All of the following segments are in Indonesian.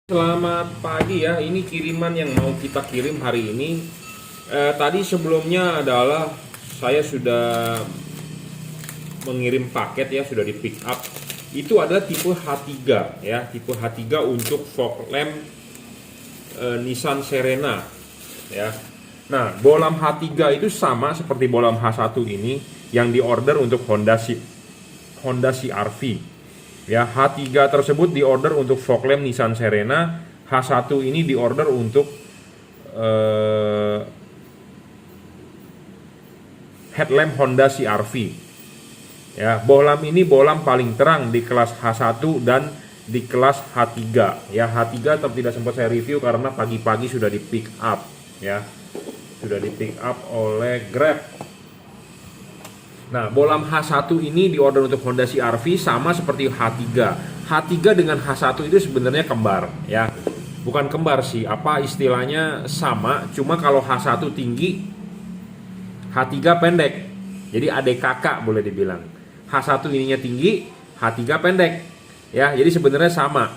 Selamat pagi ya, ini kiriman yang mau kita kirim hari ini. Tadi sebelumnya adalah saya sudah mengirim paket ya, sudah di pick up. Itu adalah tipe H3 ya, tipe H3 untuk fog lamp Nissan Serena ya. Nah, bolam H3 itu sama seperti bolam H1 ini yang diorder untuk Honda CR-V. Ya, H3 tersebut diorder untuk fog lamp Nissan Serena, H1 ini diorder untuk headlamp Honda CR-V. Ya, bohlam ini bohlam paling terang di kelas H1 dan di kelas H3. Ya, H3 tetap tidak sempat saya review karena pagi-pagi sudah di pick up ya. Sudah di pick up oleh Grab. Nah, bohlam H1 ini diorder untuk Honda CR-V sama seperti H3. H3 dengan H1 itu sebenarnya kembar ya. Bukan kembar sih, apa istilahnya sama, cuma kalau H1 tinggi, H3 pendek. Jadi adik kakak boleh dibilang. H1 ininya tinggi, H3 pendek. Ya, jadi sebenarnya sama.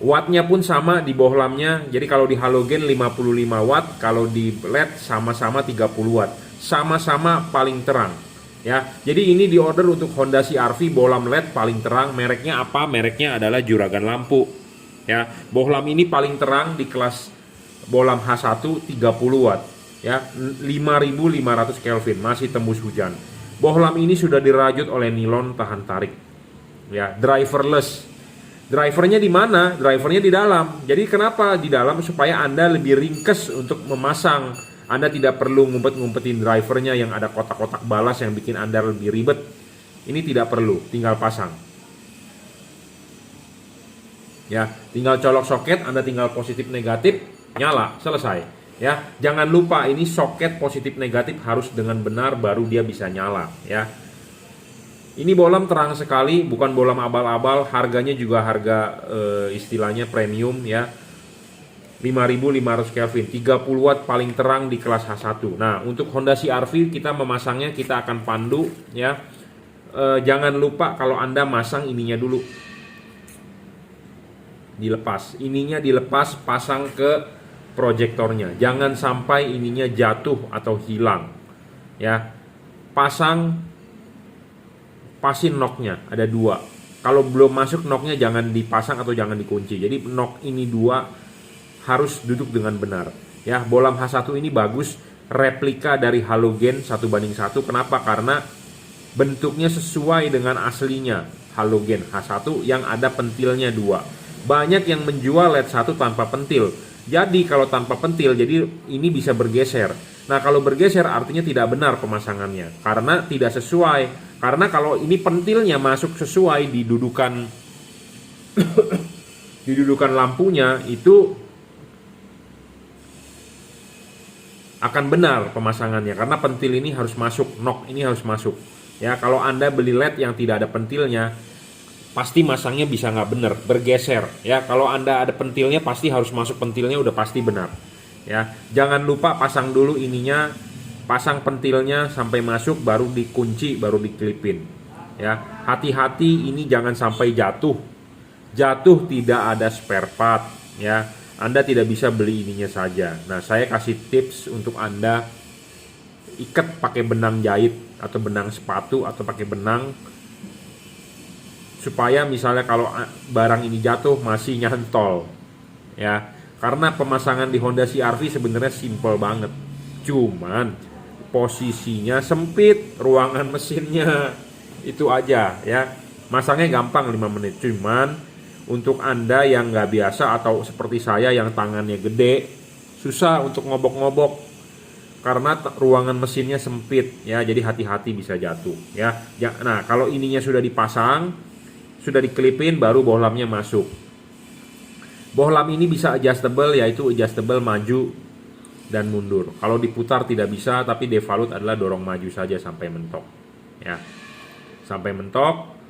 Wattnya pun sama di bohlamnya. Jadi kalau di halogen 55 watt, kalau di LED sama-sama 30 watt. Sama-sama paling terang. Ya, jadi ini diorder untuk Honda CR-V bohlam LED paling terang. Mereknya apa? Mereknya adalah Juragan Lampu. Ya, bohlam ini paling terang di kelas bohlam H1 30 watt. Ya, 5500 Kelvin, masih tembus hujan. Bohlam ini sudah dirajut oleh nilon tahan tarik. Ya, driverless. Drivernya di mana? Drivernya di dalam. Jadi kenapa di dalam? Supaya Anda lebih ringkes untuk memasang. Anda tidak perlu ngumpet-ngumpetin drivernya yang ada kotak-kotak balas yang bikin Anda lebih ribet. Ini tidak perlu, tinggal pasang. Ya, tinggal colok soket, Anda tinggal positif negatif, nyala, selesai. Ya, jangan lupa ini soket positif negatif harus dengan benar baru dia bisa nyala. Ya, ini bohlam terang sekali, bukan bohlam abal-abal. Harganya juga harga istilahnya premium ya. 5500 Kelvin, 30 watt paling terang di kelas H1. Nah, untuk Honda CR-V kita memasangnya, kita akan pandu ya. Jangan lupa kalau Anda masang ininya dulu. Dilepas, ininya dilepas, pasang ke proyektornya. Jangan sampai ininya jatuh atau hilang. Ya. Pasin knocknya, ada dua. Kalau belum masuk knocknya jangan dipasang atau jangan dikunci. Jadi knock ini dua harus duduk dengan benar. Ya, bohlam H1 ini bagus, replika dari halogen 1:1. Kenapa? Karena bentuknya sesuai dengan aslinya halogen H1 yang ada pentilnya dua. Banyak yang menjual LED 1 tanpa pentil. Jadi kalau tanpa pentil, jadi ini bisa bergeser. Nah, kalau bergeser artinya tidak benar pemasangannya karena tidak sesuai. Karena kalau ini pentilnya masuk sesuai di dudukan di dudukan lampunya, itu akan benar pemasangannya karena pentil ini harus masuk, knock ini harus masuk. Ya, kalau Anda beli LED yang tidak ada pentilnya, pasti masangnya bisa nggak benar, bergeser. Ya, kalau Anda ada pentilnya pasti harus masuk pentilnya, udah pasti benar. Ya, jangan lupa pasang dulu ininya, pasang pentilnya sampai masuk, baru dikunci, baru dikelipin. Ya, hati-hati ini jangan sampai jatuh. Jatuh tidak ada spare part. Ya, Anda tidak bisa beli ininya saja. Nah, saya kasih tips untuk Anda, ikat pakai benang jahit atau benang sepatu atau pakai benang, supaya misalnya kalau barang ini jatuh masih nyantol. Ya, karena pemasangan di Honda CR-V sebenarnya simple banget. Cuman posisinya sempit, ruangan mesinnya itu aja ya. Masangnya gampang 5 menit. Cuman untuk Anda yang nggak biasa atau seperti saya yang tangannya gede, susah untuk ngobok-ngobok karena ruangan mesinnya sempit ya. Jadi hati-hati bisa jatuh ya. Nah, kalau ininya sudah dipasang, sudah dikelipin, baru bohlamnya masuk. Bohlam ini bisa adjustable, yaitu adjustable maju dan mundur. Kalau diputar tidak bisa, tapi devalut adalah dorong maju saja sampai mentok. Ya, sampai mentok.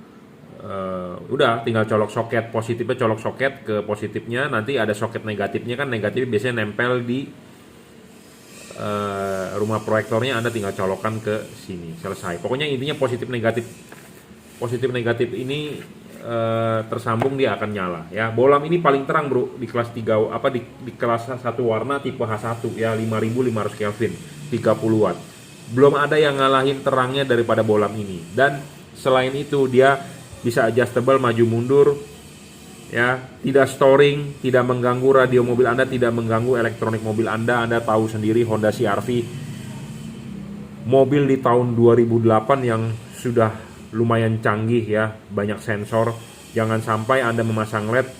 Udah tinggal colok soket positifnya, colok soket ke positifnya. Nanti ada soket negatifnya, kan negatifnya biasanya nempel di rumah proyektornya. Anda tinggal colokan ke sini, selesai. Pokoknya intinya positif negatif ini tersambung dia akan nyala ya. Bohlam ini paling terang bro di kelas 3 di kelas 1 warna tipe H1 ya, 5500 Kelvin 30 watt. Belum ada yang ngalahin terangnya daripada bohlam ini. Dan selain itu dia bisa adjustable maju mundur ya, tidak storing, tidak mengganggu radio mobil Anda, tidak mengganggu elektronik mobil Anda. Anda tahu sendiri Honda CR-V mobil di tahun 2008 yang sudah lumayan canggih ya, banyak sensor. Jangan sampai Anda memasang LED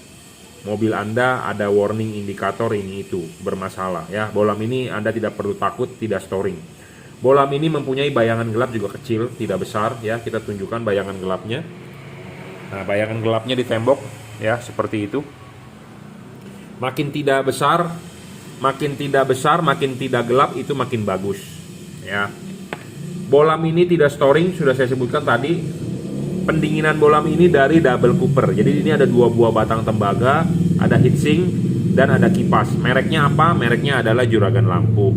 mobil Anda ada warning indikator ini itu bermasalah ya. Bohlam ini Anda tidak perlu takut tidak storing. Bohlam ini mempunyai bayangan gelap juga kecil, tidak besar ya. Kita tunjukkan bayangan gelapnya. Nah, bayangan gelapnya di tembok ya, seperti itu. Makin tidak besar, makin tidak gelap itu makin bagus ya. Bohlam ini tidak storing, sudah saya sebutkan tadi. Pendinginan bohlam ini dari double cooper. Jadi ini ada 2 buah batang tembaga, ada heatsink dan ada kipas. Mereknya apa? Mereknya adalah Juragan Lampu.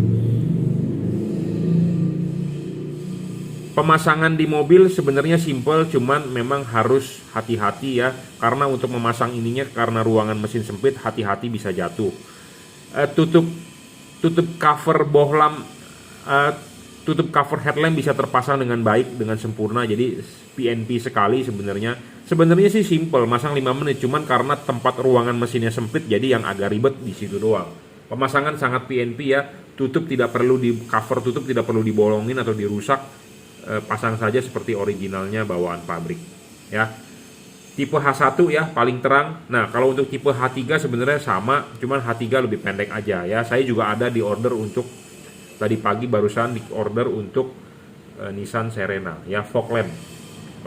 Pemasangan di mobil sebenarnya simple, cuman memang harus hati-hati ya. Karena untuk memasang ininya, karena ruangan mesin sempit, hati-hati bisa jatuh. Tutup cover bohlam, tutup cover headlamp bisa terpasang dengan baik, dengan sempurna. Jadi PNP sekali sebenarnya. Sebenarnya sih simple, masang 5 menit. Cuman karena tempat ruangan mesinnya sempit, jadi yang agak ribet di situ doang. Pemasangan sangat PNP ya. Tutup tidak perlu cover tutup tidak perlu dibolongin atau dirusak. Pasang saja seperti originalnya bawaan pabrik ya. Tipe H1 ya, paling terang. Nah, kalau untuk tipe H3 sebenarnya sama, cuman H3 lebih pendek aja ya. Saya juga ada di order untuk tadi pagi barusan di order untuk Nissan Serena ya, fog lamp.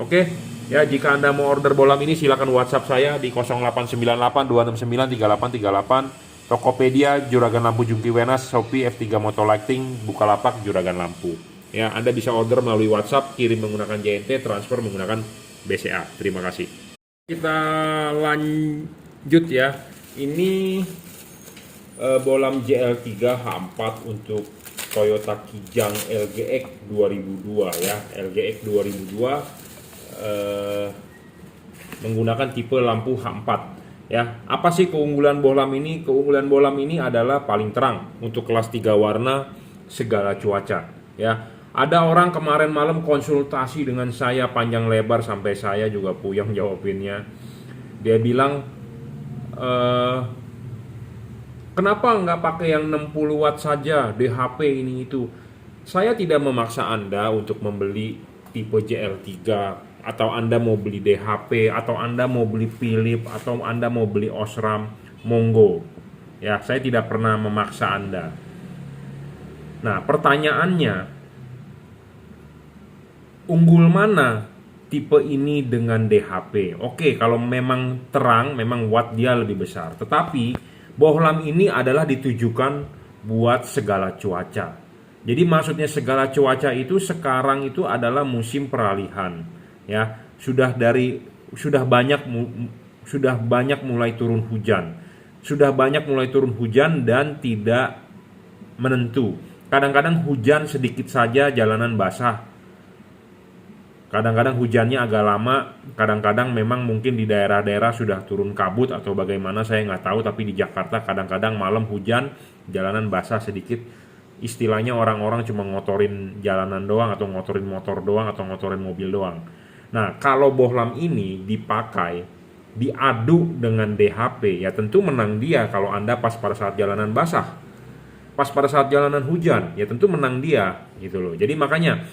Oke ya, jika Anda mau order bohlam ini silakan WhatsApp saya di 0898 269 3838. Tokopedia Juragan Lampu Jungki Wenas, Shopee F3 Motolighting, Bukalapak Juragan Lampu. Ya, Anda bisa order melalui WhatsApp, kirim menggunakan JNT, transfer menggunakan BCA. Terima kasih. Kita lanjut ya. Ini bohlam JL3 H4 untuk Toyota Kijang LGX 2002 ya. LGX 2002 menggunakan tipe lampu H4 ya. Apa sih keunggulan bohlam ini? Keunggulan bohlam ini adalah paling terang untuk kelas 3 warna segala cuaca ya. Ada orang kemarin malam konsultasi dengan saya panjang lebar sampai saya juga puyeng jawabinnya. Dia bilang, kenapa nggak pakai yang 60 watt saja, DHP ini itu. Saya tidak memaksa Anda untuk membeli tipe JL3, atau Anda mau beli DHP, atau Anda mau beli Philips, atau Anda mau beli Osram, monggo. Ya, saya tidak pernah memaksa Anda. Nah, pertanyaannya, unggul mana tipe ini dengan DHP? Oke, kalau memang terang, memang watt dia lebih besar. Tetapi bohlam ini adalah ditujukan buat segala cuaca. Jadi maksudnya segala cuaca itu sekarang itu adalah musim peralihan, ya. Sudah banyak mulai turun hujan. Sudah banyak mulai turun hujan dan tidak menentu. Kadang-kadang hujan sedikit saja jalanan basah. Kadang-kadang hujannya agak lama, kadang-kadang memang mungkin di daerah-daerah sudah turun kabut atau bagaimana saya nggak tahu, tapi di Jakarta kadang-kadang malam hujan, jalanan basah sedikit. Istilahnya orang-orang cuma ngotorin jalanan doang, atau ngotorin motor doang, atau ngotorin mobil doang. Nah, kalau bohlam ini dipakai, diadu dengan DHP, ya tentu menang dia kalau Anda pas pada saat jalanan basah. Pas pada saat jalanan hujan, ya tentu menang dia, gitu loh. Jadi makanya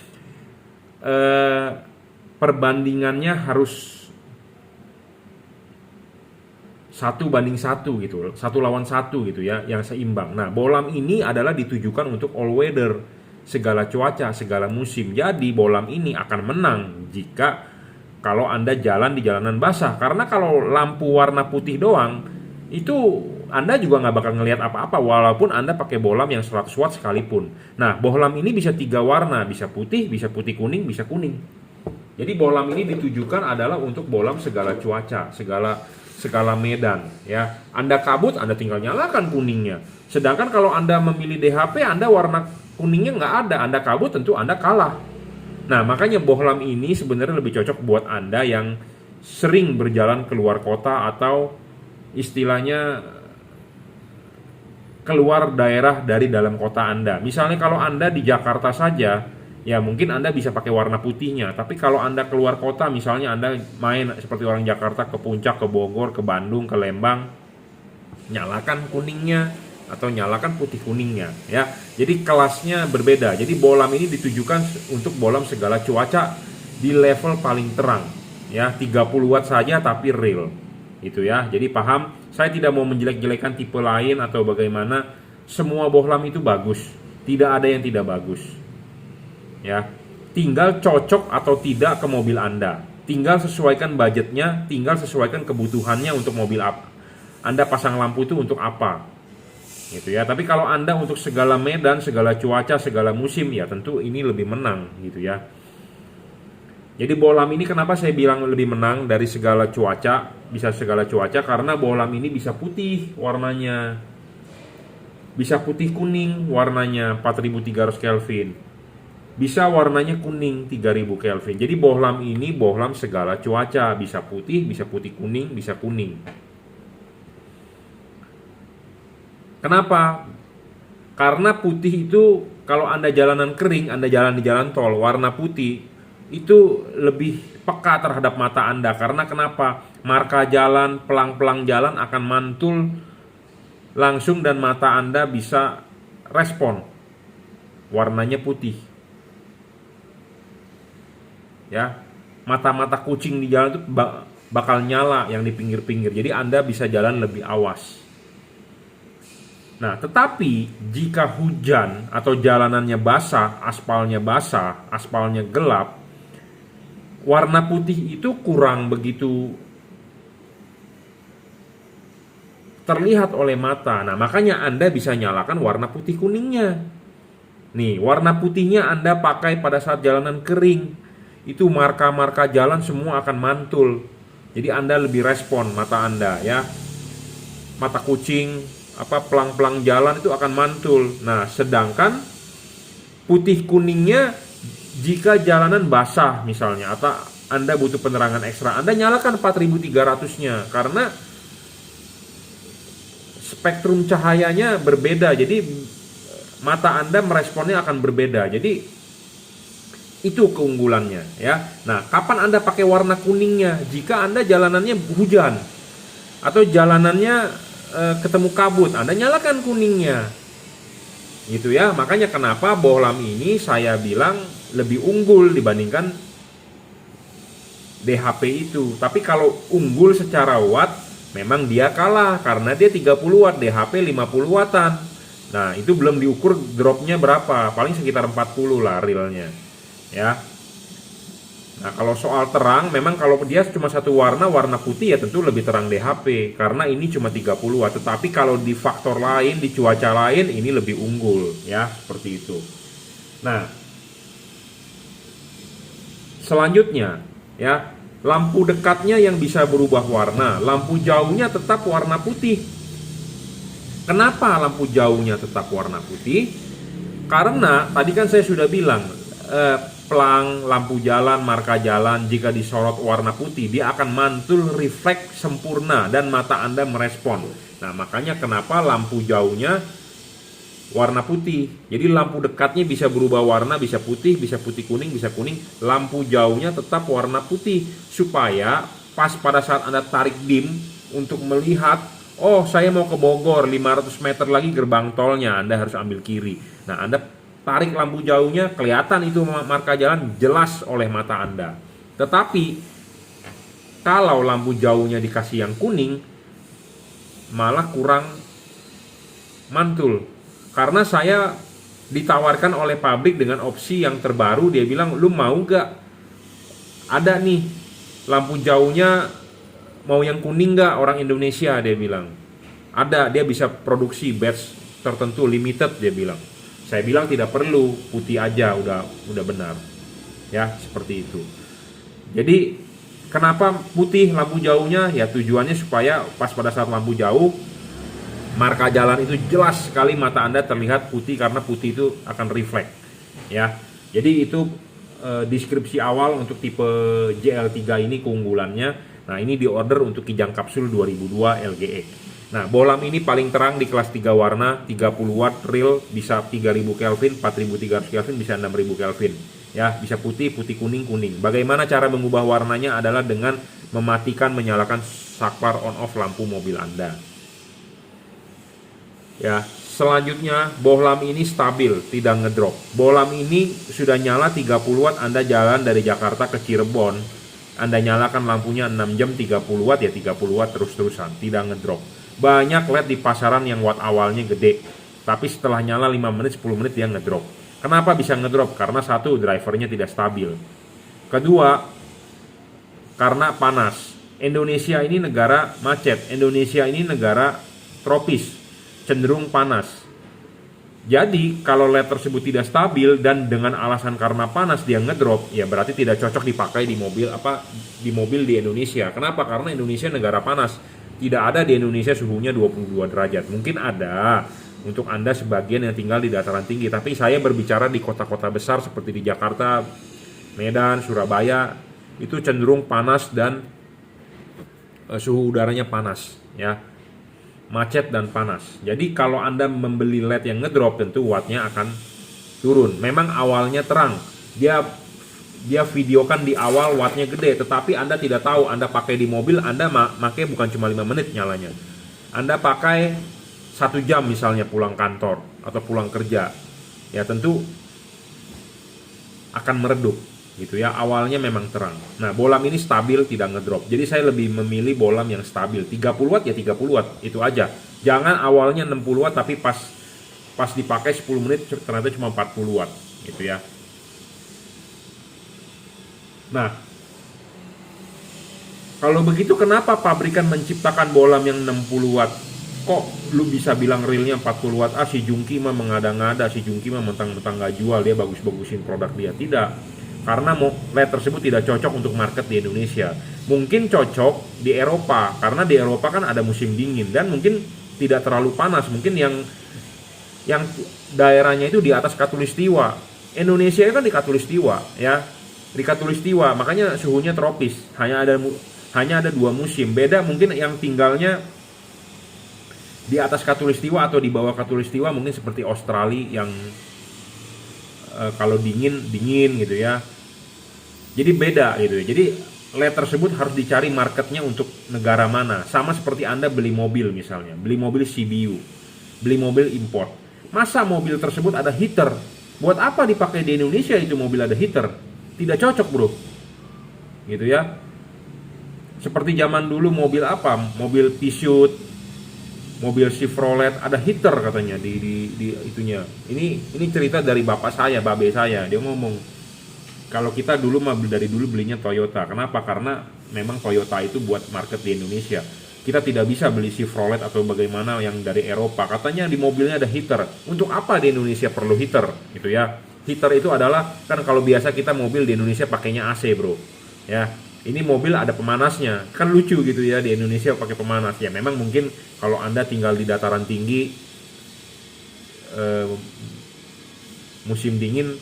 perbandingannya harus 1:1 gitu, 1 lawan 1 gitu ya, yang seimbang. Nah, bohlam ini adalah ditujukan untuk all weather, segala cuaca, segala musim. Jadi bohlam ini akan menang jika kalau Anda jalan di jalanan basah. Karena kalau lampu warna putih doang, itu Anda juga nggak bakal ngelihat apa-apa walaupun Anda pakai bohlam yang 100 watt sekalipun. Nah, bohlam ini bisa 3 warna, bisa putih kuning, bisa kuning. Jadi bohlam ini ditujukan adalah untuk bohlam segala cuaca, segala medan ya. Anda kabut, Anda tinggal nyalakan kuningnya. Sedangkan kalau Anda memilih DHP, Anda warna kuningnya nggak ada, Anda kabut, tentu Anda kalah. Nah, makanya bohlam ini sebenarnya lebih cocok buat Anda yang sering berjalan keluar kota atau istilahnya keluar daerah dari dalam kota Anda. Misalnya kalau Anda di Jakarta saja, ya mungkin Anda bisa pakai warna putihnya. Tapi kalau Anda keluar kota, misalnya Anda main seperti orang Jakarta ke Puncak, ke Bogor, ke Bandung, ke Lembang, nyalakan kuningnya atau nyalakan putih kuningnya ya. Jadi kelasnya berbeda. Jadi bohlam ini ditujukan untuk bohlam segala cuaca di level paling terang ya, 30 watt saja tapi real. Itu ya. Jadi paham, saya tidak mau menjelek-jelekan tipe lain atau bagaimana. Semua bohlam itu bagus. Tidak ada yang tidak bagus. Ya. Tinggal cocok atau tidak ke mobil Anda. Tinggal sesuaikan budgetnya, tinggal sesuaikan kebutuhannya untuk mobil apa. Anda pasang lampu itu untuk apa? Gitu ya. Tapi kalau Anda untuk segala medan, segala cuaca, segala musim, ya tentu ini lebih menang gitu ya. Jadi bohlam ini kenapa saya bilang lebih menang dari segala cuaca, bisa segala cuaca, karena bohlam ini bisa putih warnanya, bisa putih kuning warnanya 4300 Kelvin, bisa warnanya kuning 3000 Kelvin. Jadi bohlam ini bohlam segala cuaca, bisa putih kuning, bisa kuning. Kenapa? Karena putih itu kalau Anda jalanan kering, Anda jalan di jalan tol, warna putih itu lebih peka terhadap mata Anda. Karena kenapa? Marka jalan, pelang-pelang jalan akan mantul langsung dan mata Anda bisa respon. Warnanya putih. Ya, mata-mata kucing di jalan itu bakal nyala yang di pinggir-pinggir. Jadi Anda bisa jalan lebih awas. Nah, tetapi jika hujan atau jalanannya basah, aspalnya gelap, warna putih itu kurang begitu terlihat oleh mata. Nah, makanya Anda bisa nyalakan warna putih kuningnya. Nih, warna putihnya Anda pakai pada saat jalanan kering. Itu marka-marka jalan semua akan mantul. Jadi Anda lebih respon mata Anda ya. Mata kucing, pelang-pelang jalan itu akan mantul. Nah, sedangkan putih kuningnya jika jalanan basah misalnya atau Anda butuh penerangan ekstra, Anda nyalakan 4300-nya karena spektrum cahayanya berbeda. Jadi mata Anda meresponnya akan berbeda. Jadi itu keunggulannya ya. Nah, kapan Anda pakai warna kuningnya? Jika Anda jalanannya hujan atau jalanannya ketemu kabut, Anda nyalakan kuningnya. Gitu ya. Makanya kenapa bohlam ini saya bilang lebih unggul dibandingkan DHP itu. Tapi kalau unggul secara watt, memang dia kalah karena dia 30 watt, DHP 50 wattan. Nah, itu belum diukur dropnya berapa, paling sekitar 40 lah realnya. Ya. Nah, kalau soal terang, memang kalau dia cuma satu warna putih ya tentu lebih terang DHP karena ini cuma 30 watt. Tetapi kalau di faktor lain, di cuaca lain ini lebih unggul ya, seperti itu. Nah, selanjutnya ya, lampu dekatnya yang bisa berubah warna, lampu jauhnya tetap warna putih. Kenapa lampu jauhnya tetap warna putih? Karena tadi kan saya sudah bilang pelang, lampu jalan, marka jalan jika disorot warna putih dia akan mantul refleks sempurna dan mata Anda merespon. Nah, makanya kenapa lampu jauhnya warna putih. Jadi lampu dekatnya bisa berubah warna, bisa putih kuning, bisa kuning. Lampu jauhnya tetap warna putih supaya pas pada saat Anda tarik dim untuk melihat, oh saya mau ke Bogor 500 meter lagi gerbang tolnya, Anda harus ambil kiri. Nah, Anda tarik lampu jauhnya, kelihatan itu marka jalan jelas oleh mata Anda. Tetapi kalau lampu jauhnya dikasih yang kuning, malah kurang mantul. Karena saya ditawarkan oleh pabrik dengan opsi yang terbaru, dia bilang, lu mau gak? Ada nih lampu jauhnya, mau yang kuning gak orang Indonesia, dia bilang. Ada, dia bisa produksi batch tertentu, limited, dia bilang. Saya bilang tidak perlu, putih aja udah benar. Ya, seperti itu. Jadi kenapa putih lampu jauhnya? Ya tujuannya supaya pas pada saat lampu jauh marka jalan itu jelas sekali mata Anda terlihat putih karena putih itu akan refleks. Ya. Jadi itu deskripsi awal untuk tipe JL3 ini keunggulannya. Nah, ini diorder untuk Kijang Kapsul 2002 LGE. Nah, bohlam ini paling terang di kelas 3 warna, 30 watt real, bisa 3000 Kelvin, 4300 Kelvin, bisa 6000 Kelvin. Ya, bisa putih, putih kuning, kuning. Bagaimana cara mengubah warnanya adalah dengan mematikan, menyalakan saklar on off lampu mobil Anda. Ya, selanjutnya bohlam ini stabil, tidak ngedrop. Bohlam ini sudah nyala 30 watt, Anda jalan dari Jakarta ke Cirebon, Anda nyalakan lampunya 6 jam 30 watt ya 30 watt terus-terusan, tidak ngedrop. Banyak LED di pasaran yang watt awalnya gede, tapi setelah nyala 5 menit 10 menit dia ngedrop. Kenapa bisa ngedrop? Karena satu, drivernya tidak stabil. Kedua, karena panas. Indonesia ini negara macet, Indonesia ini negara tropis, cenderung panas. Jadi kalau LED tersebut tidak stabil dan dengan alasan karena panas dia ngedrop, ya berarti tidak cocok dipakai di mobil di Indonesia. Kenapa? Karena Indonesia negara panas. Tidak ada di Indonesia suhunya 22 derajat. Mungkin ada untuk Anda sebagian yang tinggal di dataran tinggi, tapi saya berbicara di kota-kota besar seperti di Jakarta, Medan, Surabaya, itu cenderung panas dan suhu udaranya panas, ya. Macet dan panas. Jadi kalau Anda membeli LED yang ngedrop, tentu wattnya akan turun. Memang awalnya terang, dia videokan di awal wattnya gede, tetapi Anda tidak tahu. Anda pakai di mobil, Anda pakai bukan cuma 5 menit nyalanya, Anda pakai 1 jam misalnya pulang kantor atau pulang kerja, ya tentu akan meredup gitu ya. Awalnya memang terang. Nah, bohlam ini stabil, tidak ngedrop. Jadi saya lebih memilih bohlam yang stabil. 30 watt ya 30 watt, itu aja. Jangan awalnya 60 watt tapi pas dipakai 10 menit ternyata cuma 40 watt gitu ya. Nah, kalau begitu kenapa pabrikan menciptakan bohlam yang 60 watt? Kok lu bisa bilang realnya 40 watt? Si Jungki mah mengada-ngada, si Jungki mah mentang-mentang gak jual, dia bagus-bagusin produk dia. Tidak. Karena LED tersebut tidak cocok untuk market di Indonesia. Mungkin cocok di Eropa, karena di Eropa kan ada musim dingin dan mungkin tidak terlalu panas. Mungkin yang daerahnya itu di atas Khatulistiwa. Indonesia kan di Khatulistiwa, ya. Di Khatulistiwa, makanya suhunya tropis. Hanya ada 2 musim. Beda mungkin yang tinggalnya di atas Khatulistiwa atau di bawah Khatulistiwa, mungkin seperti Australia yang kalau dingin gitu ya. Jadi beda gitu ya. Jadi LED tersebut harus dicari marketnya untuk negara mana. Sama seperti Anda beli mobil misalnya, beli mobil CBU, beli mobil import. Masa mobil tersebut ada heater? Buat apa dipakai di Indonesia itu mobil ada heater? Tidak cocok, bro. Gitu ya. Seperti zaman dulu mobil apa? Mobil Peugeot, mobil Chevrolet ada heater katanya di itunya. Ini cerita dari babe saya. Dia ngomong, kalau kita dulu dari dulu belinya Toyota. Kenapa? Karena memang Toyota itu buat market di Indonesia. Kita tidak bisa beli Chevrolet atau bagaimana yang dari Eropa. Katanya di mobilnya ada heater. Untuk apa di Indonesia perlu heater? Gitu ya. Heater itu adalah, kan kalau biasa kita mobil di Indonesia pakainya AC, bro. Ya. Ini mobil ada pemanasnya. Kan lucu gitu ya, di Indonesia pakai pemanas. Ya memang mungkin kalau Anda tinggal di dataran tinggi, musim dingin,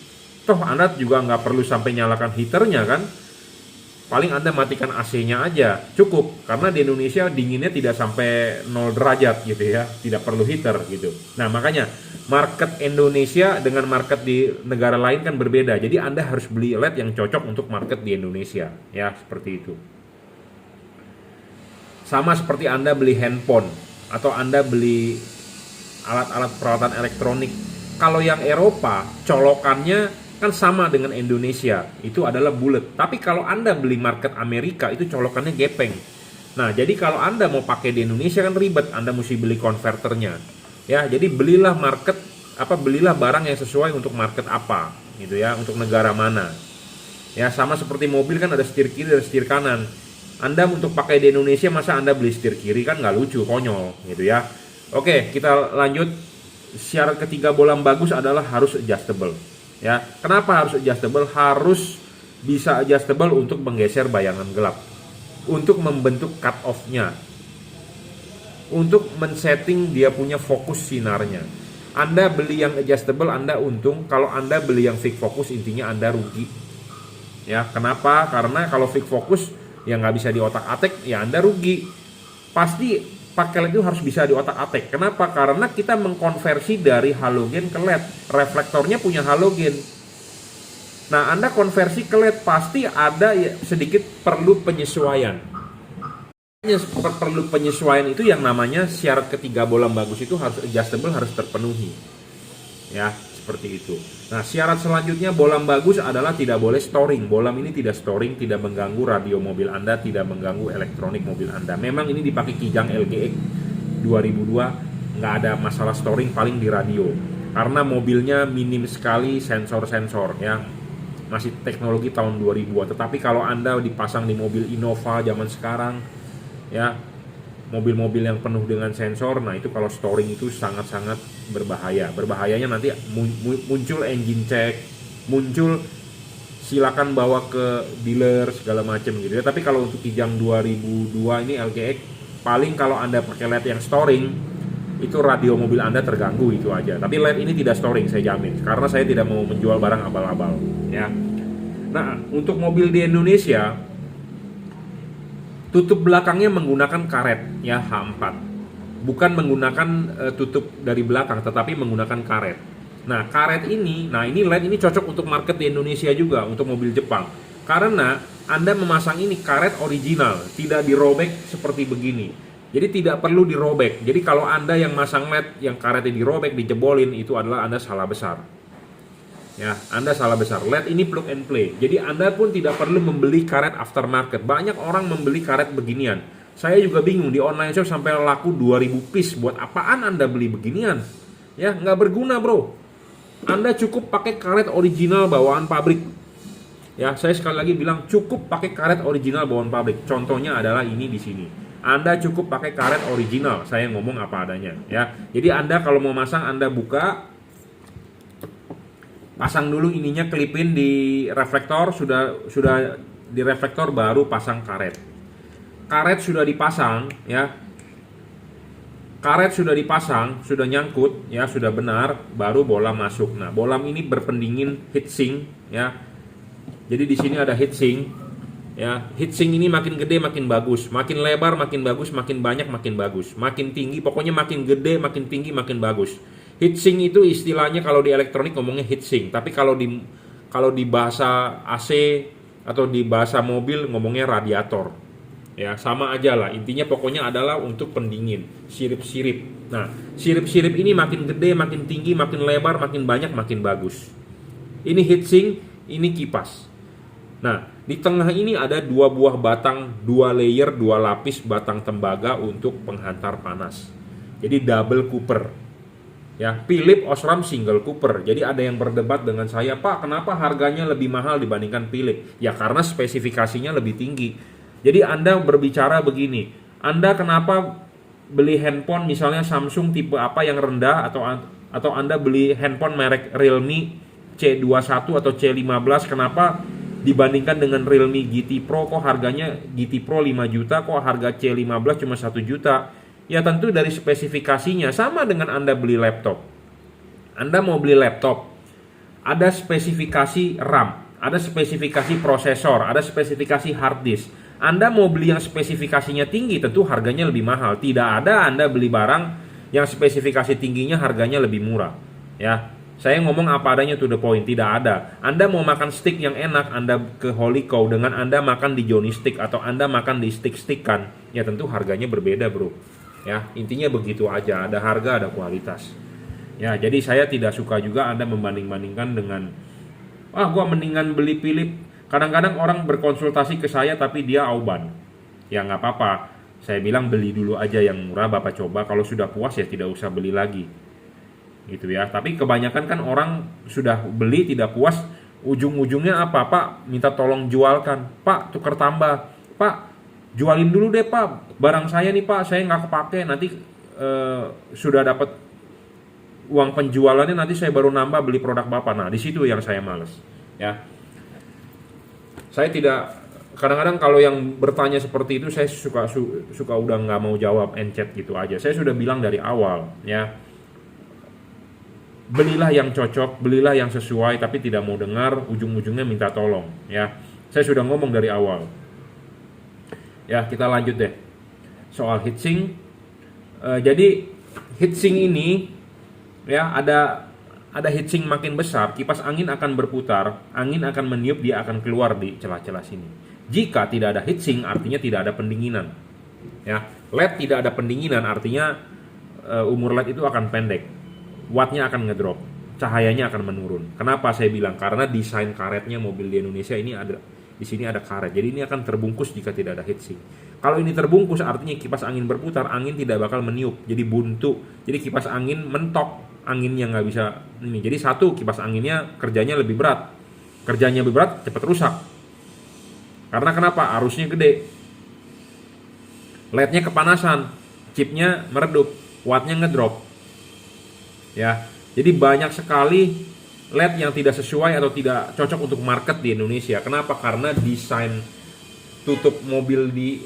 toh Anda juga nggak perlu sampai nyalakan heaternya kan. Paling Anda matikan AC-nya aja cukup, karena di Indonesia dinginnya tidak sampai 0 derajat gitu ya, tidak perlu heater gitu. Nah makanya market Indonesia dengan market di negara lain kan berbeda. Jadi Anda harus beli LED yang cocok untuk market di Indonesia ya, seperti itu. Sama seperti Anda beli handphone atau Anda beli alat-alat peralatan elektronik. Kalau yang Eropa colokannya kan sama dengan Indonesia, itu adalah bulat. Tapi kalau Anda beli market Amerika itu colokannya gepeng. Nah, jadi kalau Anda mau pakai di Indonesia kan ribet, Anda mesti beli konverternya. Ya, jadi belilah barang yang sesuai untuk market apa, gitu ya, untuk negara mana. Ya, sama seperti mobil kan ada setir kiri dan setir kanan. Anda untuk pakai di Indonesia masa Anda beli setir kiri, kan nggak lucu, konyol, gitu ya. Oke, kita lanjut. Syarat ketiga bohlam bagus adalah harus adjustable. Ya, kenapa harus adjustable? Harus bisa adjustable untuk menggeser bayangan gelap, untuk membentuk cut off-nya, untuk men-setting dia punya fokus sinarnya. Anda beli yang adjustable Anda untung, kalau Anda beli yang fix fokus intinya Anda rugi. Ya, kenapa? Karena kalau fix fokus yang nggak bisa diotak-atik, ya Anda rugi. Pasti pakai LED itu harus bisa diotak-atik. Kenapa? Karena kita mengkonversi dari halogen ke LED. Reflektornya punya halogen. Nah, Anda konversi ke LED pasti ada ya, sedikit perlu penyesuaian. Perlu penyesuaian itu yang namanya syarat ketiga bolam bagus itu harus adjustable, harus terpenuhi. Ya, seperti itu. Nah, syarat selanjutnya bolam bagus adalah tidak boleh storing. Bolam ini tidak storing, tidak mengganggu radio mobil Anda, tidak mengganggu elektronik mobil Anda. Memang ini dipakai Kijang LGX 2002, nggak ada masalah storing, paling di radio. Karena mobilnya minim sekali sensor-sensor ya. Masih teknologi tahun 2000-an. Tetapi kalau Anda dipasang di mobil Innova zaman sekarang ya, mobil-mobil yang penuh dengan sensor, nah itu kalau storing itu sangat-sangat berbahaya. Berbahayanya nanti muncul engine check, muncul silakan bawa ke dealer segala macam gitu ya. Tapi kalau untuk Kijang 2002 ini LGX, paling kalau Anda pakai LED yang storing, itu radio mobil Anda terganggu, itu aja. Tapi LED ini tidak storing, saya jamin, karena saya tidak mau menjual barang abal-abal ya. Nah, untuk mobil di Indonesia tutup belakangnya menggunakan karet ya, H4. Bukan menggunakan tutup dari belakang, tetapi menggunakan karet. Nah, karet ini, ini LED ini cocok untuk market di Indonesia juga, untuk mobil Jepang. Karena Anda memasang ini karet original, tidak dirobek seperti begini. Jadi tidak perlu dirobek. Jadi kalau Anda yang masang LED, yang karetnya dirobek, dijebolin, itu adalah Anda salah besar. Ya, Anda salah besar. LED ini plug and play. Jadi Anda pun tidak perlu membeli karet aftermarket. Banyak orang membeli karet beginian. Saya juga bingung, di online shop sampai laku 2000 piece. Buat apaan Anda beli beginian? Ya, nggak berguna, bro. Anda cukup pakai karet original bawaan pabrik. Ya, saya sekali lagi bilang cukup pakai karet original bawaan pabrik. Contohnya adalah ini di sini. Anda cukup pakai karet original. Saya ngomong apa adanya, ya. Jadi Anda kalau mau masang, Anda buka, pasang dulu ininya, kelipin di reflektor, sudah di reflektor baru pasang karet. Karet sudah dipasang ya. Karet sudah dipasang, sudah nyangkut ya, sudah benar, baru bolam masuk. Nah, bolam ini berpendingin heatsink ya. Jadi di sini ada heatsink ya. Heatsink ini makin gede makin bagus, makin lebar makin bagus, makin banyak makin bagus, makin tinggi, pokoknya makin gede makin tinggi makin bagus. Heatsink itu istilahnya kalau di elektronik ngomongnya heatsink, tapi kalau di bahasa AC atau di bahasa mobil ngomongnya radiator. Ya, sama aja lah. Intinya pokoknya adalah untuk pendingin, sirip-sirip. Nah, sirip-sirip ini makin gede, makin tinggi, makin lebar, makin banyak, makin bagus. Ini heatsink, ini kipas. Nah, di tengah ini ada dua buah batang, dua layer, dua lapis batang tembaga untuk penghantar panas. Jadi double cooper. Ya, Philips Osram single cooper. Jadi ada yang berdebat dengan saya, Pak, kenapa harganya lebih mahal dibandingkan Philips? Ya karena spesifikasinya lebih tinggi. Jadi Anda berbicara begini, Anda kenapa beli handphone misalnya Samsung tipe apa yang rendah, atau Anda beli handphone merek Realme C21 atau C15, kenapa dibandingkan dengan Realme GT Pro kok harganya GT Pro 5 juta, kok harga C15 cuma 1 juta? Ya tentu dari spesifikasinya. Sama dengan Anda beli laptop. Anda mau beli laptop, ada spesifikasi RAM, ada spesifikasi prosesor, ada spesifikasi hard disk. Anda mau beli yang spesifikasinya tinggi, tentu harganya lebih mahal. Tidak ada Anda beli barang yang spesifikasi tingginya harganya lebih murah. Ya, saya ngomong apa adanya, to the point. Tidak ada. Anda mau makan steak yang enak, Anda ke Holy Cow dengan Anda makan di Johnny Steak atau Anda makan di stick-stickan, ya tentu harganya berbeda, bro. Ya, intinya begitu aja, ada harga, ada kualitas. Ya, jadi saya tidak suka juga Anda membanding-bandingkan dengan gua mendingan beli Philips. Kadang-kadang orang berkonsultasi ke saya tapi dia auban. Ya nggak apa-apa. Saya bilang beli dulu aja yang murah, Bapak coba. Kalau sudah puas ya tidak usah beli lagi. Gitu ya. Tapi kebanyakan kan orang sudah beli tidak puas, ujung-ujungnya apa? Pak, minta tolong jualkan. Pak, tukar tambah. Pak, jualin dulu deh, Pak. Barang saya nih, Pak, saya nggak kepake. Nanti sudah dapat uang penjualannya, nanti saya baru nambah beli produk Bapak. Nah, di situ yang saya males. Ya. Saya tidak, kadang-kadang kalau yang bertanya seperti itu saya suka udah nggak mau jawab, encet gitu aja. Saya sudah bilang dari awal, ya. Belilah yang cocok, belilah yang sesuai, tapi tidak mau dengar, ujung-ujungnya minta tolong, ya. Saya sudah ngomong dari awal. Ya, kita lanjut deh. Soal heatsink. Jadi heatsink ini ya ada heatsink makin besar, kipas angin akan berputar, angin akan meniup, dia akan keluar di celah-celah sini. Jika tidak ada heatsink artinya tidak ada pendinginan. Ya, LED tidak ada pendinginan artinya umur LED itu akan pendek. Wattnya akan ngedrop, cahayanya akan menurun. Kenapa saya bilang? Karena desain karetnya mobil di Indonesia ini ada di sini ada karet. Jadi ini akan terbungkus jika tidak ada heatsink. Kalau ini terbungkus artinya kipas angin berputar, angin tidak bakal meniup, jadi buntu. Jadi kipas angin mentok, anginnya nggak bisa ini. Jadi satu, kipas anginnya kerjanya lebih berat. Kerjanya lebih berat, cepat rusak. Karena kenapa? Arusnya gede. LED-nya kepanasan, chipnya meredup, wattnya ngedrop. Ya, jadi banyak sekali LED yang tidak sesuai atau tidak cocok untuk market di Indonesia. Kenapa? Karena desain tutup mobil di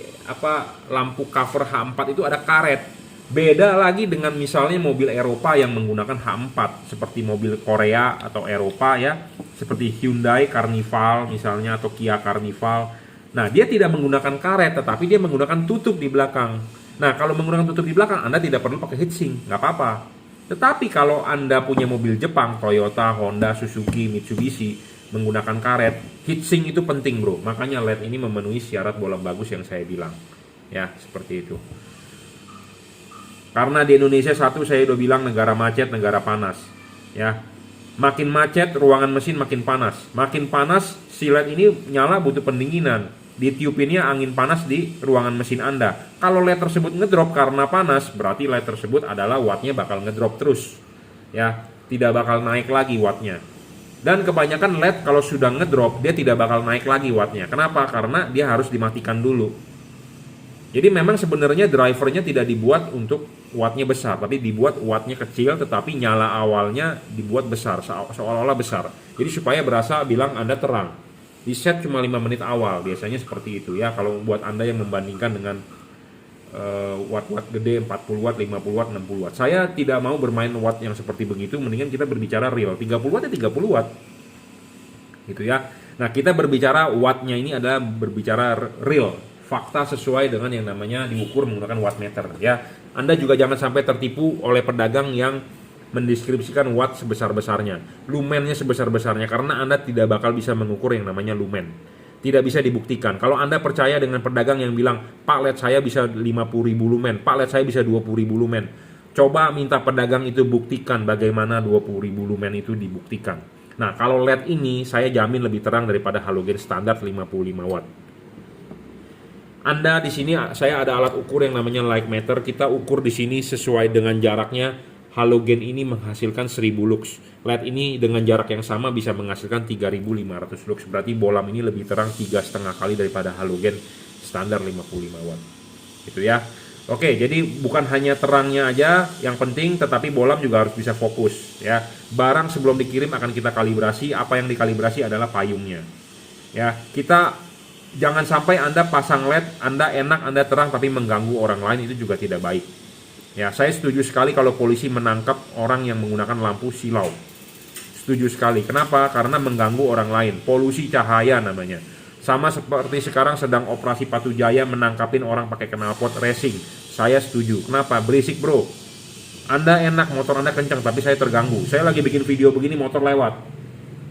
lampu cover H4 itu ada karet. Beda lagi dengan misalnya mobil Eropa yang menggunakan H4 seperti mobil Korea atau Eropa ya, seperti Hyundai Carnival misalnya atau Kia Carnival. Nah, dia tidak menggunakan karet tetapi dia menggunakan tutup di belakang. Nah, kalau menggunakan tutup di belakang Anda tidak perlu pakai heatsink, nggak apa-apa. Tetapi kalau Anda punya mobil Jepang, Toyota, Honda, Suzuki, Mitsubishi menggunakan karet, heatsink itu penting bro. Makanya LED ini memenuhi syarat bolam bagus yang saya bilang. Ya, seperti itu. Karena di Indonesia satu saya udah bilang negara macet, negara panas. Ya, makin macet ruangan mesin makin panas. Makin panas si LED ini nyala butuh pendinginan. Ditiupinnya angin panas di ruangan mesin Anda. Kalau LED tersebut ngedrop karena panas, berarti LED tersebut adalah wattnya bakal ngedrop terus. Ya, tidak bakal naik lagi wattnya. Dan kebanyakan LED kalau sudah ngedrop, dia tidak bakal naik lagi wattnya. Kenapa? Karena dia harus dimatikan dulu. Jadi memang sebenarnya drivernya tidak dibuat untuk wattnya besar, tapi dibuat wattnya kecil, tetapi nyala awalnya dibuat besar, seolah-olah besar. Jadi supaya berasa bilang Anda terang. Di set cuma 5 menit awal, biasanya seperti itu ya. Kalau buat Anda yang membandingkan dengan watt-watt gede 40 watt, 50 watt, 60 watt. Saya tidak mau bermain watt yang seperti begitu, mendingan kita berbicara real. 30 watt ya 30 watt. Gitu ya. Nah, kita berbicara wattnya ini adalah berbicara real, fakta sesuai dengan yang namanya diukur menggunakan wattmeter ya. Anda juga jangan sampai tertipu oleh pedagang yang mendeskripsikan watt sebesar-besarnya, lumennya sebesar-besarnya, karena Anda tidak bakal bisa mengukur yang namanya lumen. Tidak bisa dibuktikan. Kalau Anda percaya dengan pedagang yang bilang, Pak LED saya bisa 50.000 lumen, Pak LED saya bisa 20.000 lumen. Coba minta pedagang itu buktikan bagaimana 20.000 lumen itu dibuktikan. Nah, kalau LED ini saya jamin lebih terang daripada halogen standar 55 watt. Anda di sini saya ada alat ukur yang namanya light meter. Kita ukur di sini sesuai dengan jaraknya. Halogen ini menghasilkan 1000 lux. LED ini dengan jarak yang sama bisa menghasilkan 3500 lux. Berarti bolam ini lebih terang 3,5 kali daripada halogen standar 55 watt. Gitu ya. Oke, jadi bukan hanya terangnya aja yang penting, tetapi bolam juga harus bisa fokus ya. Barang sebelum dikirim akan kita kalibrasi. Apa yang dikalibrasi adalah payungnya. Ya, kita jangan sampai Anda pasang LED, Anda enak, Anda terang tapi mengganggu orang lain, itu juga tidak baik. Ya, saya setuju sekali kalau polisi menangkap orang yang menggunakan lampu silau. Setuju sekali. Kenapa? Karena mengganggu orang lain. Polusi cahaya namanya. Sama seperti sekarang sedang operasi Patu Jaya menangkapin orang pakai knalpot racing. Saya setuju. Kenapa? Berisik bro. Anda enak, motor Anda kencang, tapi saya terganggu. Saya lagi bikin video begini, motor lewat.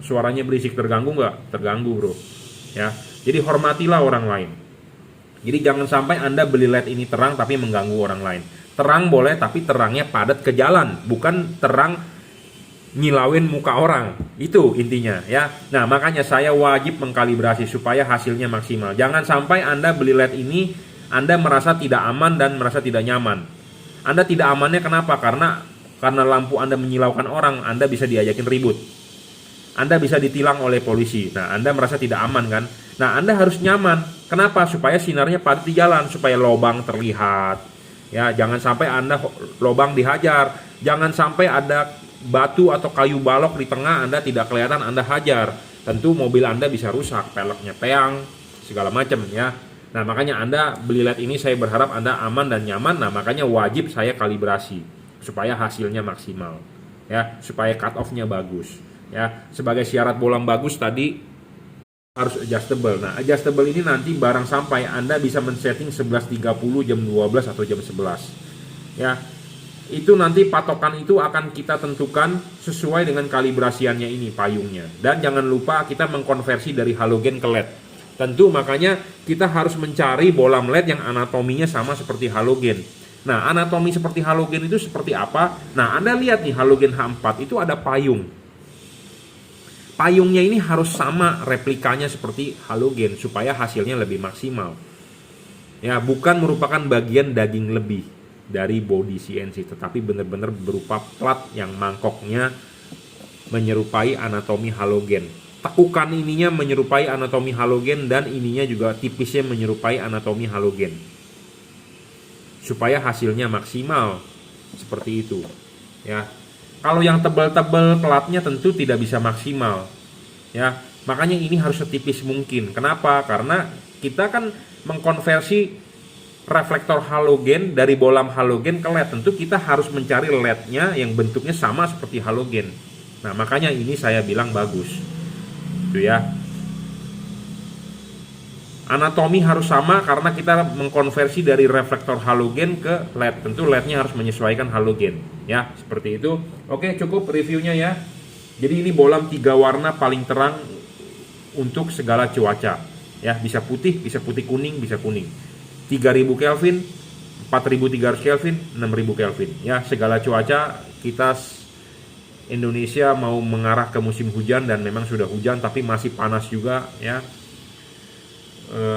Suaranya berisik, terganggu nggak? Terganggu bro. Ya, jadi hormatilah orang lain. Jadi jangan sampai Anda beli LED ini terang tapi mengganggu orang lain. Terang boleh, tapi terangnya padat ke jalan, bukan terang nyilauin muka orang. Itu intinya ya. Nah, makanya saya wajib mengkalibrasi supaya hasilnya maksimal. Jangan sampai Anda beli LED ini, Anda merasa tidak aman dan merasa tidak nyaman. Anda tidak amannya kenapa? Karena lampu Anda menyilaukan orang, Anda bisa diajakin ribut. Anda bisa ditilang oleh polisi. Nah, Anda merasa tidak aman kan? Nah, Anda harus nyaman. Kenapa? Supaya sinarnya padat di jalan, supaya lubang terlihat. Ya, jangan sampai Anda lubang dihajar. Jangan sampai ada batu atau kayu balok di tengah Anda tidak kelihatan, Anda hajar. Tentu mobil Anda bisa rusak, peleknya peang, segala macam ya. Nah, makanya Anda beli LED ini saya berharap Anda aman dan nyaman. Nah, makanya wajib saya kalibrasi supaya hasilnya maksimal. Ya, supaya cut off-nya bagus. Ya, sebagai syarat bolam bagus tadi harus adjustable. Nah, adjustable ini nanti barang sampai Anda bisa men-setting 11.30, jam 12 atau jam 11. Ya. Itu nanti patokan itu akan kita tentukan sesuai dengan kalibrasiannya ini payungnya. Dan jangan lupa kita mengkonversi dari halogen ke LED. Tentu makanya kita harus mencari bolam LED yang anatominya sama seperti halogen. Nah, anatomi seperti halogen itu seperti apa? Nah, Anda lihat nih halogen H4 itu ada payung. Payungnya ini harus sama replikanya seperti halogen supaya hasilnya lebih maksimal. Ya, bukan merupakan bagian daging lebih dari body CNC, tetapi benar-benar berupa plat yang mangkoknya menyerupai anatomi halogen. Tekukan ininya menyerupai anatomi halogen dan ininya juga tipisnya menyerupai anatomi halogen. Supaya hasilnya maksimal seperti itu. Ya. Kalau yang tebal-tebal platnya tentu tidak bisa maksimal. Ya, makanya ini harus setipis mungkin. Kenapa? Karena kita kan mengkonversi reflektor halogen dari bolam halogen ke LED. Tentu kita harus mencari LED-nya yang bentuknya sama seperti halogen. Nah, makanya ini saya bilang bagus. Itu ya. Anatomi harus sama karena kita mengkonversi dari reflektor halogen ke LED. Tentu LED-nya harus menyesuaikan halogen. Ya, seperti itu. Oke, cukup reviewnya ya. Jadi ini bolam 3 warna paling terang untuk segala cuaca. Ya, bisa putih kuning, bisa kuning. 3000 Kelvin, 4300 Kelvin, 6000 Kelvin. Ya, segala cuaca kita Indonesia mau mengarah ke musim hujan dan memang sudah hujan tapi masih panas juga ya.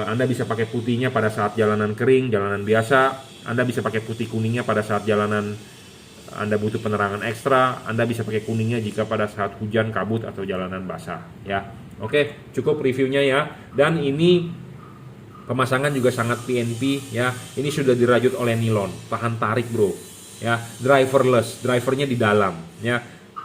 Anda bisa pakai putihnya pada saat jalanan kering, jalanan biasa. Anda bisa pakai putih kuningnya pada saat jalanan Anda butuh penerangan ekstra. Anda bisa pakai kuningnya jika pada saat hujan, kabut, atau jalanan basah. Ya, oke, cukup reviewnya ya. Dan ini pemasangan juga sangat PNP ya. Ini sudah dirajut oleh nilon, tahan tarik bro. Ya, driverless, drivernya di dalam. Ya,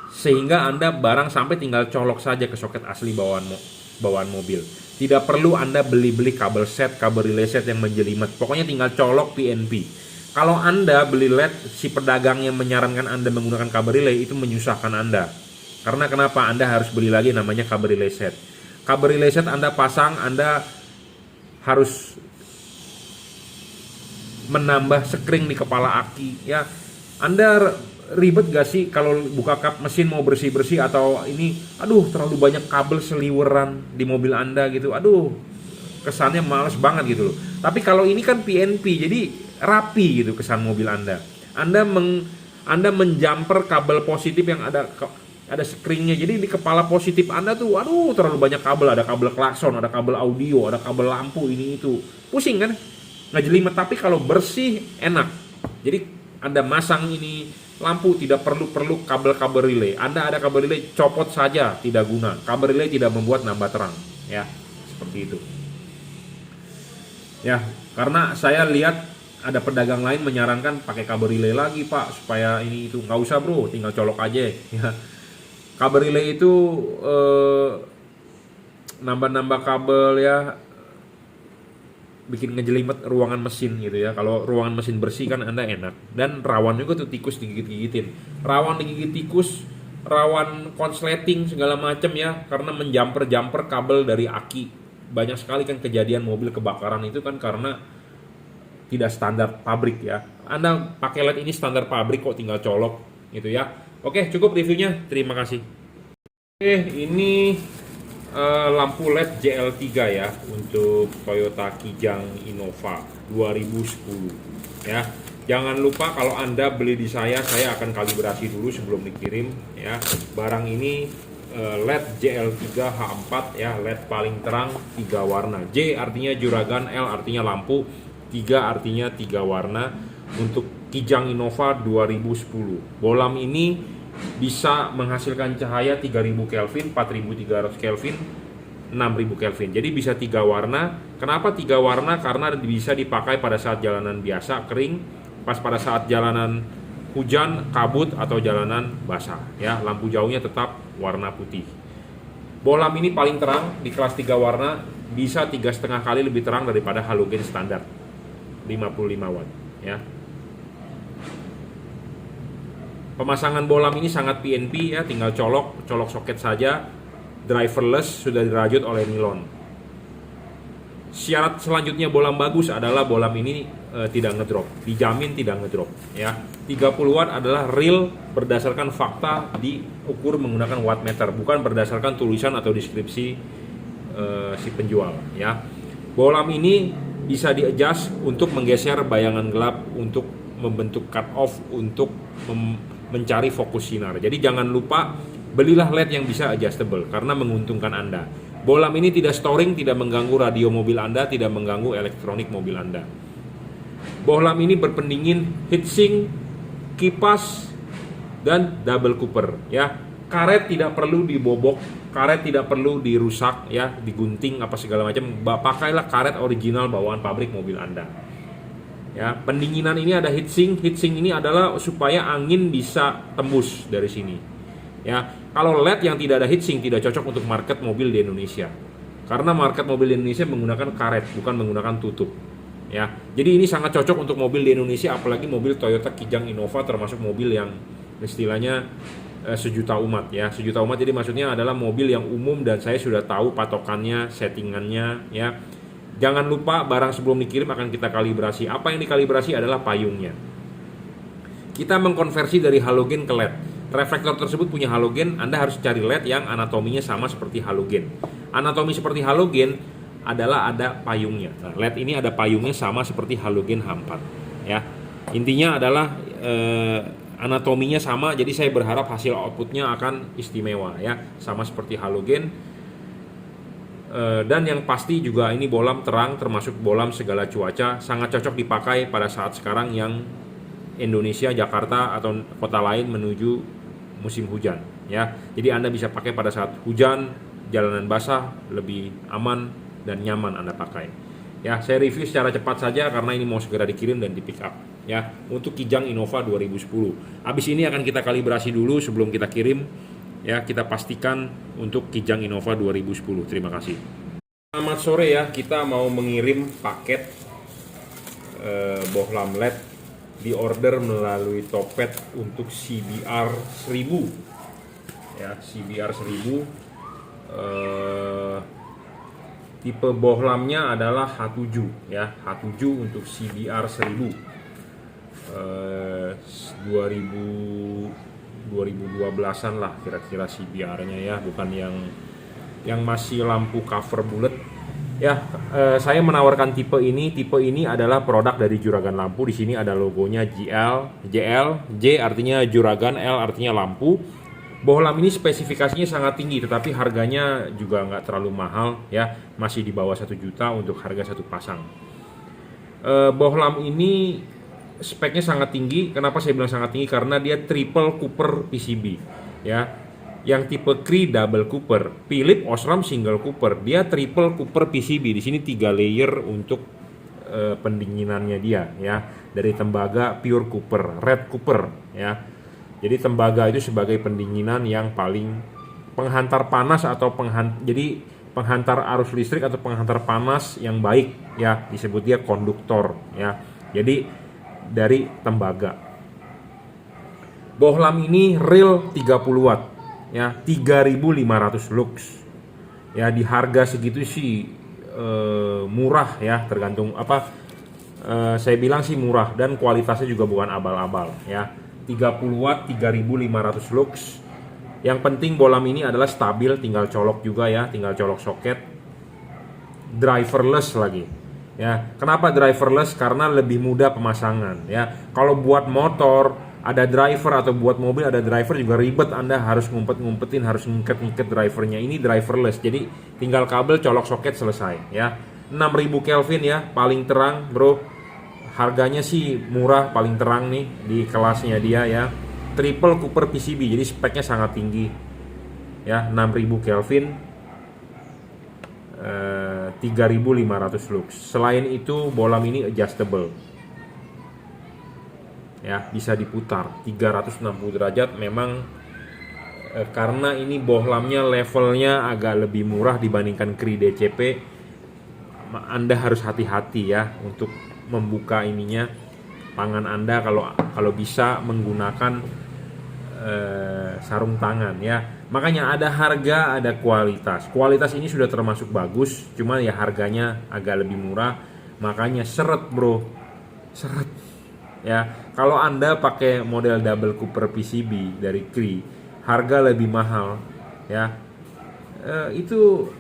sehingga Anda barang sampai tinggal colok saja ke soket asli bawaan mobil. Tidak perlu Anda beli-beli kabel set, kabel relay set yang menjelimet. Pokoknya tinggal colok PNP. Kalau Anda beli LED, si pedagang yang menyarankan Anda menggunakan kabel relay itu menyusahkan Anda. Karena kenapa? Anda harus beli lagi namanya kabel relay set. Kabel relay set Anda pasang, Anda harus menambah sekring di kepala aki. Ya, Anda ribet gak sih kalau buka kap mesin mau bersih-bersih atau ini, aduh terlalu banyak kabel seliweran di mobil Anda gitu, aduh kesannya males banget gitu loh. Tapi kalau ini kan PNP jadi rapi gitu kesan mobil Anda. Anda menjumper kabel positif yang ada skringnya, jadi di kepala positif Anda tuh, aduh terlalu banyak kabel, ada kabel klakson, ada kabel audio, ada kabel lampu ini itu, pusing kan, ngejelimet. Tapi kalau bersih enak. Jadi Anda masang ini lampu tidak perlu kabel-kabel relay. Anda ada kabel relay, copot saja, tidak guna. Kabel relay tidak membuat nambah terang, ya. Seperti itu. Ya, karena saya lihat ada pedagang lain menyarankan pakai kabel relay lagi, Pak, supaya ini itu. Nggak usah, Bro, tinggal colok aja, ya. Kabel relay itu nambah-nambah kabel ya, bikin ngejelimet ruangan mesin gitu ya. Kalau ruangan mesin bersih kan Anda enak. Dan rawan juga tuh tikus digigit-gigitin. Rawan digigit tikus, rawan konsleting segala macam ya, karena menjumper kabel dari aki. Banyak sekali kan kejadian mobil kebakaran itu kan karena tidak standar pabrik ya. Anda pakai LED ini standar pabrik kok, tinggal colok gitu ya. Oke, cukup reviewnya. Terima kasih. Oke, ini lampu LED JL3 ya untuk Toyota Kijang Innova 2010 ya. Jangan lupa kalau Anda beli di saya akan kalibrasi dulu sebelum dikirim ya. Barang ini LED JL3 H4 ya, LED paling terang 3 warna. J artinya juragan, L artinya lampu, 3 artinya 3 warna untuk Kijang Innova 2010. Bolam ini bisa menghasilkan cahaya 3000 Kelvin, 4300 Kelvin, 6000 Kelvin. Jadi bisa 3 warna. Kenapa 3 warna? Karena bisa dipakai pada saat jalanan biasa kering, pas pada saat jalanan hujan, kabut, atau jalanan basah ya. Lampu jauhnya tetap warna putih. Bolam ini paling terang di kelas 3 warna, bisa 3,5 kali lebih terang daripada halogen standar 55 watt ya. Pemasangan bolam ini sangat PNP ya, tinggal colok soket saja. Driverless, sudah dirajut oleh nilon Syarat selanjutnya bohlam bagus adalah bohlam ini tidak ngedrop, dijamin tidak ngedrop ya. 30 watt adalah real berdasarkan fakta diukur menggunakan wattmeter, bukan berdasarkan tulisan atau deskripsi si penjual ya. Bohlam ini bisa di-adjust untuk menggeser bayangan gelap, untuk membentuk cut off, untuk mencari fokus sinar. Jadi jangan lupa belilah LED yang bisa adjustable karena menguntungkan Anda. Bohlam ini tidak storing, tidak mengganggu radio mobil Anda, tidak mengganggu elektronik mobil Anda. Bohlam ini berpendingin heatsink, kipas, dan double cooper ya. Karet tidak perlu dibobok, karet tidak perlu dirusak ya, digunting apa segala macam. Pakailah karet original bawaan pabrik mobil Anda. Ya, pendinginan ini ada heatsink. Heatsink ini adalah supaya angin bisa tembus dari sini. Ya, kalau LED yang tidak ada heatsink tidak cocok untuk market mobil di Indonesia. Karena market mobil di Indonesia menggunakan karet, bukan menggunakan tutup. Ya, jadi ini sangat cocok untuk mobil di Indonesia, apalagi mobil Toyota Kijang Innova, termasuk mobil yang istilahnya sejuta umat ya. Sejuta umat jadi maksudnya adalah mobil yang umum dan saya sudah tahu patokannya, settingannya ya. Jangan lupa barang sebelum dikirim akan kita kalibrasi. Apa yang dikalibrasi adalah payungnya. Kita mengkonversi dari halogen ke LED. Reflektor tersebut punya halogen, Anda harus cari LED yang anatominya sama seperti halogen. Anatomi seperti halogen adalah ada payungnya. Nah, LED ini ada payungnya sama seperti halogen H4 ya. Intinya adalah anatominya sama, jadi saya berharap hasil outputnya akan istimewa ya, sama seperti halogen. Dan yang pasti juga ini bohlam terang, termasuk bohlam segala cuaca, sangat cocok dipakai pada saat sekarang yang Indonesia, Jakarta atau kota lain menuju musim hujan ya. Jadi Anda bisa pakai pada saat hujan, jalanan basah, lebih aman dan nyaman Anda pakai. Ya, saya review secara cepat saja karena ini mau segera dikirim dan di pick up ya, untuk Kijang Innova 2010. Habis ini akan kita kalibrasi dulu sebelum kita kirim ya, kita pastikan untuk Kijang Innova 2010. Terima kasih. Selamat sore ya, kita mau mengirim paket bohlam LED di order melalui Topet untuk CBR 1000 ya, CBR 1000. Tipe bohlamnya adalah H7 ya, H7 untuk CBR 1000 2012-an lah kira-kira CBR-nya ya, bukan yang masih lampu cover bulat. Ya, saya menawarkan tipe ini. Tipe ini adalah produk dari Juragan Lampu. Di sini ada logonya JL, J artinya Juragan, L artinya lampu. Bohlam ini spesifikasinya sangat tinggi, tetapi harganya juga nggak terlalu mahal ya, masih di bawah 1 juta untuk harga satu pasang. Bohlam ini speknya sangat tinggi. Kenapa saya bilang sangat tinggi? Karena dia triple cooper PCB ya. Yang tipe Cree double cooper, Philips Osram single cooper, dia triple cooper PCB. Di sini 3 layer untuk pendinginannya dia ya, dari tembaga pure cooper, red cooper ya. Jadi tembaga itu sebagai pendinginan yang paling penghantar panas atau jadi penghantar arus listrik atau penghantar panas yang baik ya, disebut dia konduktor ya. Jadi dari tembaga. Bohlam ini real 30 watt ya, 3.500 lux ya. Di harga segitu sih murah ya, tergantung apa, saya bilang sih murah, dan kualitasnya juga bukan abal-abal ya. 30 watt 3.500 lux. Yang penting bohlam ini adalah stabil, tinggal colok juga ya, tinggal colok soket. Driverless lagi ya. Kenapa driverless? Karena lebih mudah pemasangan ya. Kalau buat motor ada driver atau buat mobil ada driver juga ribet, Anda harus ngumpet-ngumpetin, harus ngiket-ngiket drivernya. Ini driverless, jadi tinggal kabel, colok soket, selesai ya. 6000 Kelvin ya, paling terang bro. Harganya sih murah, paling terang nih di kelasnya dia ya. Triple cooper PCB, jadi speknya sangat tinggi ya. 6000 Kelvin, 3.500 lux. Selain itu bohlam ini adjustable ya, bisa diputar 360 derajat. Memang karena ini bohlamnya levelnya agak lebih murah dibandingkan Cree DCP, Anda harus hati-hati ya untuk membuka ininya, tangan Anda kalau bisa menggunakan sarung tangan ya. Makanya ada harga, ada kualitas. Kualitas ini sudah termasuk bagus, cuma ya harganya agak lebih murah. Makanya seret bro, seret ya. Kalau Anda pakai model double cooper PCB dari Cree, harga lebih mahal ya. Itu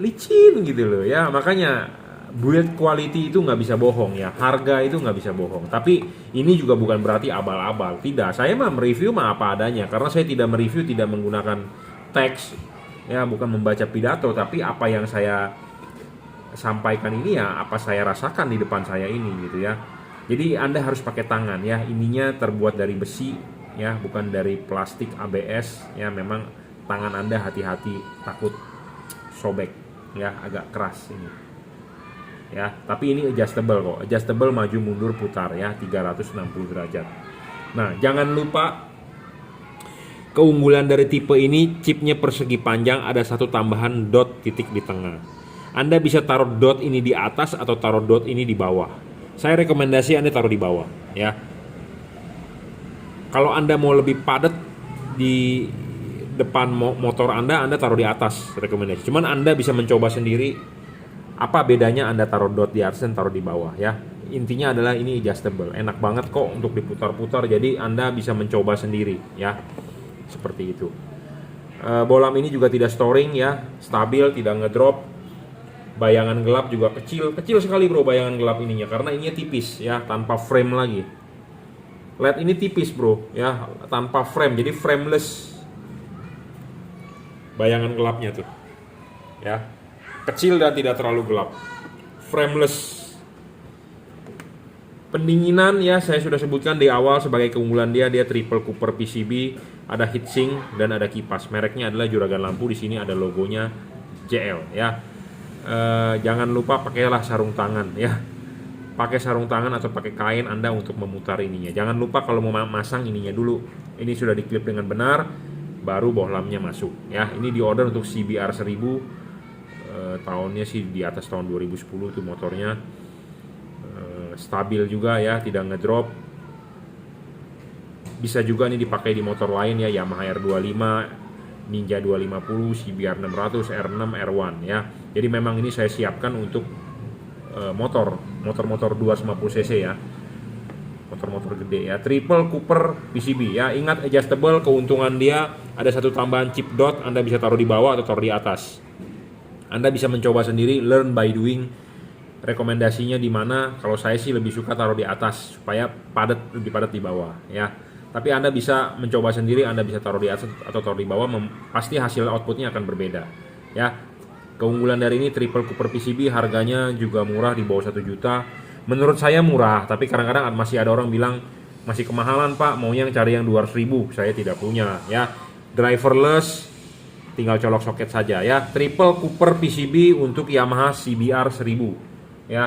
licin gitu loh ya. Makanya build quality itu nggak bisa bohong ya, harga itu nggak bisa bohong. Tapi ini juga bukan berarti abal-abal, tidak. Saya mah mereview mah apa adanya, karena saya tidak mereview, tidak menggunakan teks ya, bukan membaca pidato, tapi apa yang saya sampaikan ini ya apa saya rasakan di depan saya ini gitu ya. Jadi Anda harus pakai tangan ya, ininya terbuat dari besi ya, bukan dari plastik ABS ya. Memang tangan Anda hati-hati, takut sobek ya, agak keras ini ya. Tapi ini adjustable kok, adjustable maju mundur putar ya, 360 derajat. Nah jangan lupa keunggulan dari tipe ini, chipnya persegi panjang, ada satu tambahan dot titik di tengah. Anda bisa taruh dot ini di atas atau taruh dot ini di bawah. Saya rekomendasi Anda taruh di bawah ya. Kalau Anda mau lebih padat di depan motor Anda taruh di atas, rekomendasi. Cuman Anda bisa mencoba sendiri apa bedanya Anda taruh dot di atas dan taruh di bawah ya. Intinya adalah ini adjustable, enak banget kok untuk diputar-putar, jadi Anda bisa mencoba sendiri ya, seperti itu. Bolam ini juga tidak storing ya, stabil, tidak ngedrop. Bayangan gelap juga kecil sekali bro, bayangan gelap ininya, karena ininya tipis ya, tanpa frame lagi. LED ini tipis bro ya, tanpa frame, jadi frameless bayangan gelapnya tuh ya, kecil dan tidak terlalu gelap, frameless. Pendinginan ya saya sudah sebutkan di awal sebagai keunggulan dia triple cooper PCB, ada heatsink dan ada kipas. Mereknya adalah Juragan Lampu, di sini ada logonya JL ya. Jangan lupa pakailah sarung tangan ya. Pakai sarung tangan atau pakai kain Anda untuk memutar ininya. Jangan lupa kalau mau masang ininya dulu, ini sudah diklip dengan benar, baru bohlamnya masuk ya. Ini diorder untuk CBR 1000, tahunnya sih di atas tahun 2010 tuh motornya. Stabil juga ya, tidak ngedrop. Bisa juga nih dipakai di motor lain ya, Yamaha R25, Ninja 250, CBR 600, R6, R1 ya. Jadi memang ini saya siapkan untuk motor-motor 250 cc ya, motor-motor gede ya. Triple cooper PCB ya. Ingat adjustable, keuntungan dia ada satu tambahan chip dot, Anda bisa taruh di bawah atau taruh di atas. Anda bisa mencoba sendiri, learn by doing. Rekomendasinya di mana? Kalau saya sih lebih suka taruh di atas supaya lebih padat di bawah ya. Tapi Anda bisa mencoba sendiri, Anda bisa taruh di atas atau taruh di bawah, pasti hasil outputnya akan berbeda ya. Keunggulan dari ini triple cooper PCB, harganya juga murah, di bawah 1 juta. Menurut saya murah, tapi kadang-kadang masih ada orang bilang masih kemahalan pak, mau yang cari yang 200.000. Saya tidak punya ya. Driverless, tinggal colok soket saja ya. Triple cooper PCB untuk Yamaha CBR 1000 ya.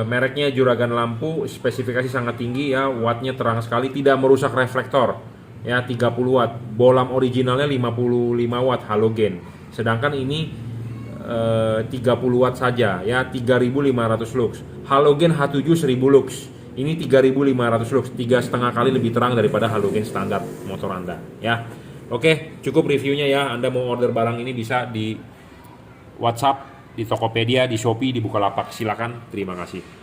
Mereknya Juragan Lampu, spesifikasi sangat tinggi ya, wattnya terang sekali, tidak merusak reflektor ya, 30 watt. Bolam originalnya 55 watt halogen, sedangkan ini 30 watt saja ya, 3500 lux. Halogen H7 1000 lux, ini 3500 lux, 3,5 kali lebih terang daripada halogen standar motor Anda ya. Oke, cukup reviewnya ya. Anda mau order barang ini bisa di WhatsApp, di Tokopedia, di Shopee, di Bukalapak. Silakan. Terima kasih.